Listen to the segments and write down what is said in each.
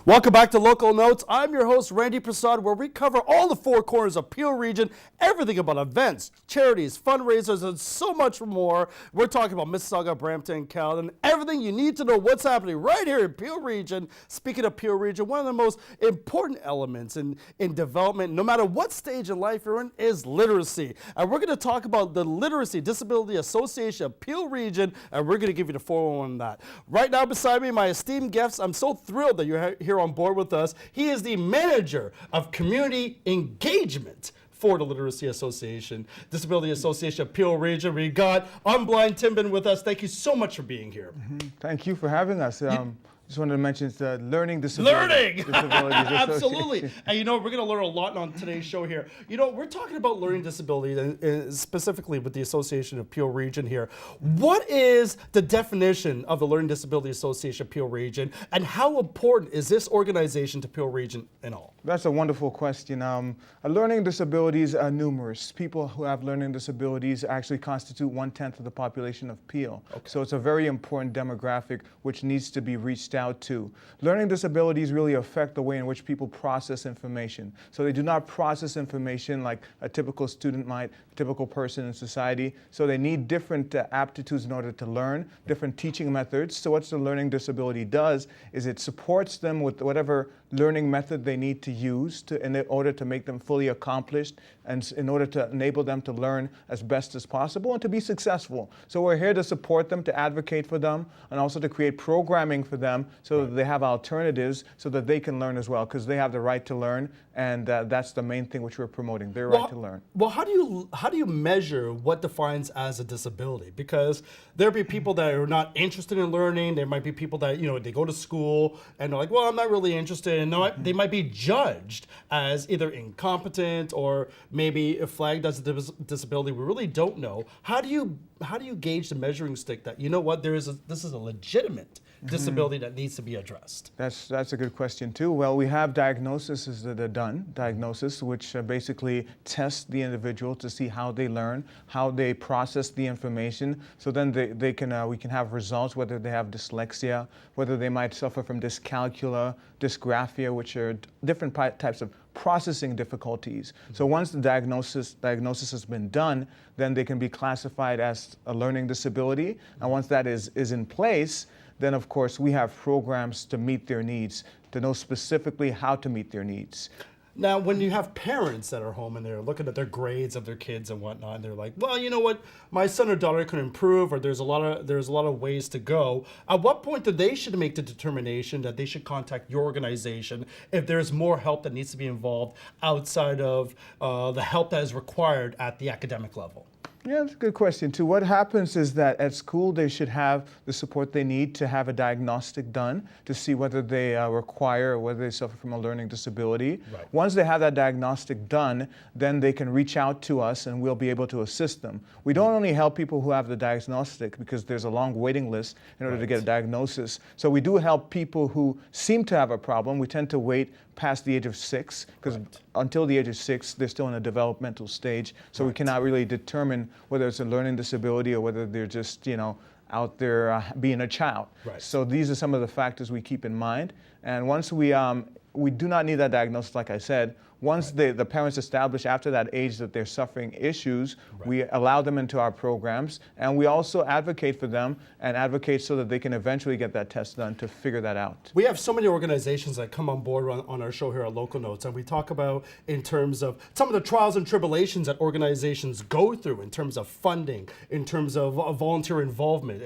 Welcome back to Local Notes. I'm your host, Randy Prasad, where we cover all the four corners of Peel Region, everything about events, charities, fundraisers, and so much more. We're talking about Mississauga, Brampton, Caledon, everything you need to know what's happening right here in Peel Region. Speaking of Peel Region, one of the most important elements in development, no matter what stage in life you're in, is literacy. And we're going to talk about the Literacy Disability Association of Peel Region, and we're going to give you the 401 on that. Right now beside me, my esteemed guests, I'm so thrilled that you're here on board with us. He is the manager of community engagement for the Literacy Association, Disability Association of Peel Region. We got Unblind Timbin with us. Thank you so much for being here. Thank you for having us. Just wanted to mention it's the Learning Disabilities. Absolutely. And you know, we're going to learn a lot on today's show here. You know, we're talking about learning disabilities, and specifically with the Association of Peel Region here. What is the definition of the Learning Disability Association of Peel Region, and how important is this organization to Peel Region and all? That's a wonderful question. Learning disabilities are numerous. People who have learning disabilities actually constitute 1/10 of the population of Peel. Okay. So it's a very important demographic which needs to be reached out to. Learning disabilities really affect the way in which people process information. So they do not process information like a typical student might, a typical person in society. So they need different aptitudes in order to learn, different teaching methods. So what the learning disability does is it supports them with whatever learning method they need to use in order to make them fully accomplished and in order to enable them to learn as best as possible and to be successful. So we're here to support them, to advocate for them, and also to create programming for them so that they have alternatives so that they can learn as well, because they have the right to learn, and that's the main thing which we're promoting, their right to learn. Well, how do you measure what defines as a disability? Because there'll be people that are not interested in learning. There might be people that, you know, they go to school and they're like, well, I'm not really interested. And they might be judged as either incompetent or maybe flagged as a disability. We really don't know. How do you gauge the measuring stick that, you know what, this is a legitimate disability that needs to be addressed? That's a good question too. Well, we have diagnoses that are done, which basically test the individual to see how they learn, how they process the information. So then we can have results, whether they have dyslexia, whether they might suffer from dyscalculia, dysgraphia, which are different types of processing difficulties. So once the diagnosis has been done, then they can be classified as a learning disability. And once that is in place, then of course we have programs to meet their needs, to know specifically how to meet their needs. Now, when you have parents that are home and they're looking at their grades of their kids and whatnot, and they're like, well, you know what, my son or daughter could improve, or there's a lot of ways to go. At what point do they should make the determination that they should contact your organization if there's more help that needs to be involved outside of the help that is required at the academic level? Yeah, that's a good question too. What happens is that at school they should have the support they need to have a diagnostic done to see whether they require or whether they suffer from a learning disability. Right. Once they have that diagnostic done, then they can reach out to us and we'll be able to assist them. We don't only help people who have the diagnostic because there's a long waiting list in order to get a diagnosis. So we do help people who seem to have a problem. We tend to wait past the age of 6 because until the age of 6 they're still in a developmental stage, so we cannot really determine whether it's a learning disability or whether they're just, you know, out there being a child. So these are some of the factors we keep in mind, and once we do not need that diagnosis, like I said. Once the parents establish after that age that they're suffering issues, we allow them into our programs, and we also advocate for them and advocate so that they can eventually get that test done to figure that out. We have so many organizations that come on board on our show here at Local Notes, and we talk about in terms of some of the trials and tribulations that organizations go through in terms of funding, in terms of volunteer involvement,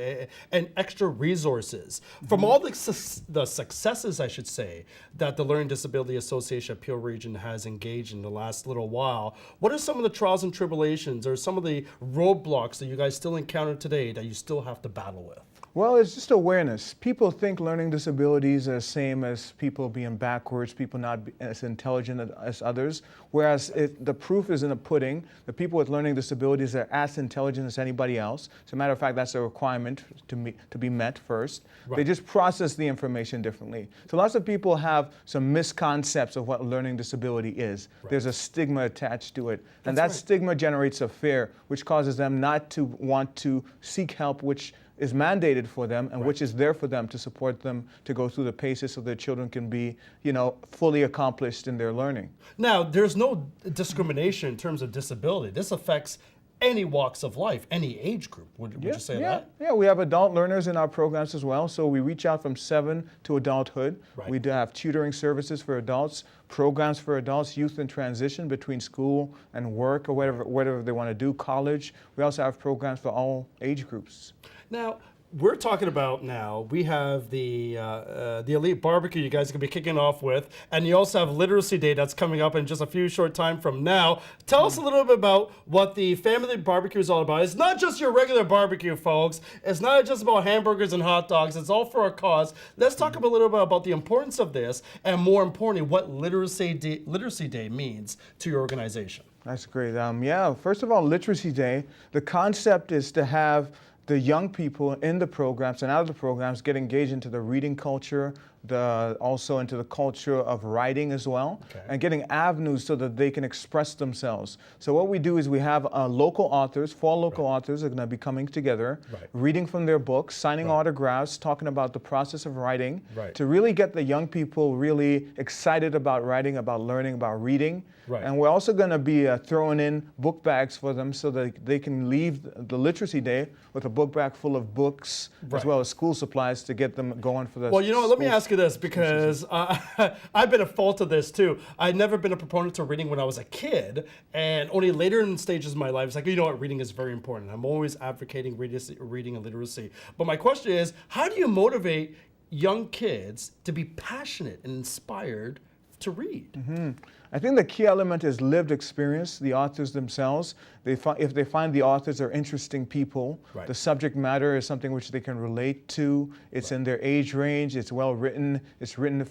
and extra resources. From all the successes, I should say, that the Learning Disability Association of Peel Region has engaged in the last little while, what are some of the trials and tribulations or some of the roadblocks that you guys still encounter today that you still have to battle with? Well, it's just awareness. People think learning disabilities are the same as people being backwards, people not as intelligent as others, whereas the proof is in the pudding. The people with learning disabilities are as intelligent as anybody else. As a matter of fact, that's a requirement to be met first. They just process the information differently. So lots of people have some misconceptions of what learning disability is. There's a stigma attached to it. And that stigma generates a fear, which causes them not to want to seek help, which is mandated for them and which is there for them to support them to go through the paces so their children can be, fully accomplished in their learning. Now, there's no discrimination in terms of disability. This affects any walks of life, any age group. Would you say that? Yeah, we have adult learners in our programs as well. So we reach out from 7 to adulthood. Right. We do have tutoring services for adults, programs for adults, youth in transition between school and work or whatever they want to do, college. We also have programs for all age groups. Now, we're talking about we have the Elite Barbecue you guys are going to be kicking off with, and you also have Literacy Day that's coming up in just a few short time from now. Tell us a little bit about what the Family Barbecue is all about. It's not just your regular barbecue, folks. It's not just about hamburgers and hot dogs. It's all for a cause. Let's talk a little bit about the importance of this, and more importantly, what Literacy Day means to your organization. That's great. First of all, Literacy Day, the concept is to have the young people in the programs and out of the programs get engaged into the reading culture, also into the culture of writing as well, and getting avenues so that they can express themselves. So what we do is we have local authors, 4 local authors are going to be coming together, reading from their books, signing autographs, talking about the process of writing, to really get the young people really excited about writing, about learning, about reading. And we're also going to be throwing in book bags for them so that they can leave the Literacy Day with a book bag full of books as well as school supplies to get them going for the Well, let me ask you this, because I've been at fault of this too. I've never been a proponent of reading when I was a kid, and only later in stages of my life, it's like, what, reading is very important. I'm always advocating reading and literacy. But my question is, how do you motivate young kids to be passionate and inspired to read? I think the key element is lived experience, the authors themselves. If they find the authors are interesting people, the subject matter is something which they can relate to, it's in their age range, it's well written, it's written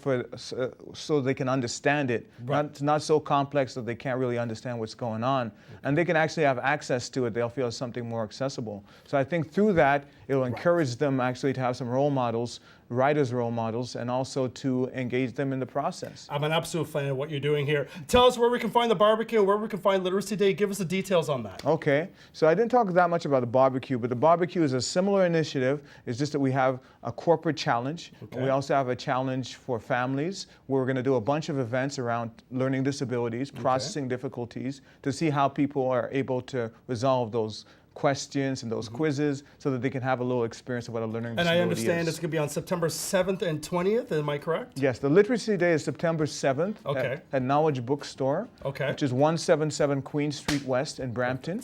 so they can understand it. Not so complex that they can't really understand what's going on. And they can actually have access to it, they'll feel something more accessible. So I think through that, it'll encourage them actually to have some role models, writers' role models, and also to engage them in the process. I'm an absolute fan of what you're doing here. Tell us where we can find the barbecue, where we can find Literacy Day. Give us the details on that. Okay, so I didn't talk that much about the barbecue, but the barbecue is a similar initiative. It's just that we have a corporate challenge. And we also have a challenge for families where we're going to do a bunch of events around learning disabilities, processing difficulties, to see how people are able to resolve those questions and those quizzes so that they can have a little experience of what a learning disability is. And I understand it's going to be on September 7th and 20th, am I correct? Yes, the Literacy Day is September 7th at Knowledge Bookstore, which is 177 Queen Street West in Brampton.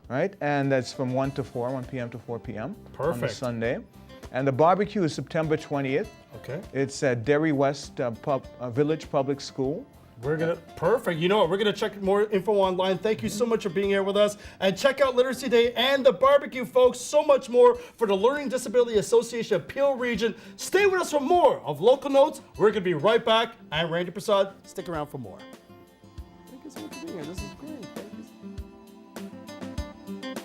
Right, and that's from 1 p.m. to 4 p.m. on a Sunday. And the barbecue is September 20th. It's at Derry West Village Public School. Perfect. You know what? We're going to check more info online. Thank you so much for being here with us. And check out Literacy Day and the barbecue, folks. So much more for the Learning Disability Association of Peel Region. Stay with us for more of Local Notes. We're going to be right back. I'm Randy Prasad. Stick around for more. Thank you so much for being here. This is great. Thank you.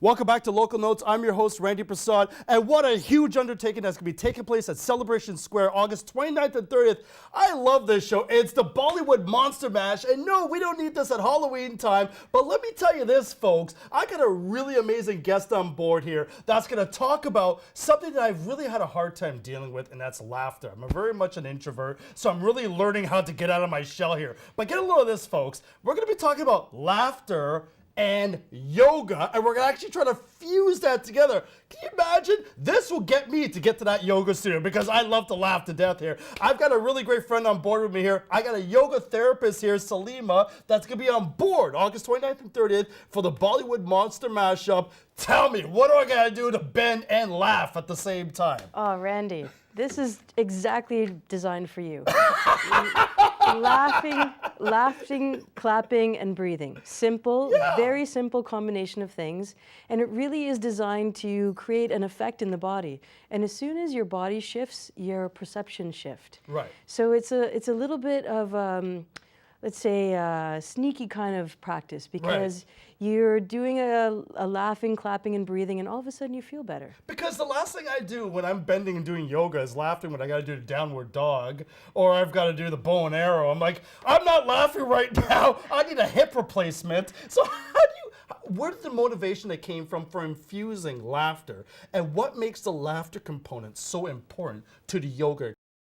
Welcome back to Local Notes. I'm your host, Randy Prasad, and what a huge undertaking that's going to be taking place at Celebration Square, August 29th and 30th. I love this show. It's the Bollywood Monster Mash, and no, we don't need this at Halloween time, but let me tell you this, folks. I got a really amazing guest on board here that's going to talk about something that I've really had a hard time dealing with, and that's laughter. I'm very much an introvert, so I'm really learning how to get out of my shell here. But get a load of this, folks. We're going to be talking about laughter and yoga, and we're gonna actually try to fuse that together. Can you imagine? This will get me to get to that yoga studio because I love to laugh to death here. I've got a really great friend on board with me here. I got a yoga therapist here, Salima, that's gonna be on board August 29th and 30th for the Bollywood Monster Mashup. Tell me, what do I gotta do to bend and laugh at the same time? Oh, Randy, this is exactly designed for you. Laughing, clapping, and breathing. Simple, very simple combination of things. And it really is designed to create an effect in the body. And as soon as your body shifts, your perception shift. Right. So it's a little bit of, let's say, a sneaky kind of practice because you're doing a laughing, clapping, and breathing, and all of a sudden you feel better. Because the last thing I do when I'm bending and doing yoga is laughing when I gotta do the downward dog or I've gotta do the bow and arrow. I'm like, I'm not laughing right now. I need a hip replacement. So where did the motivation that came from for infusing laughter? And what makes the laughter component so important to the yoga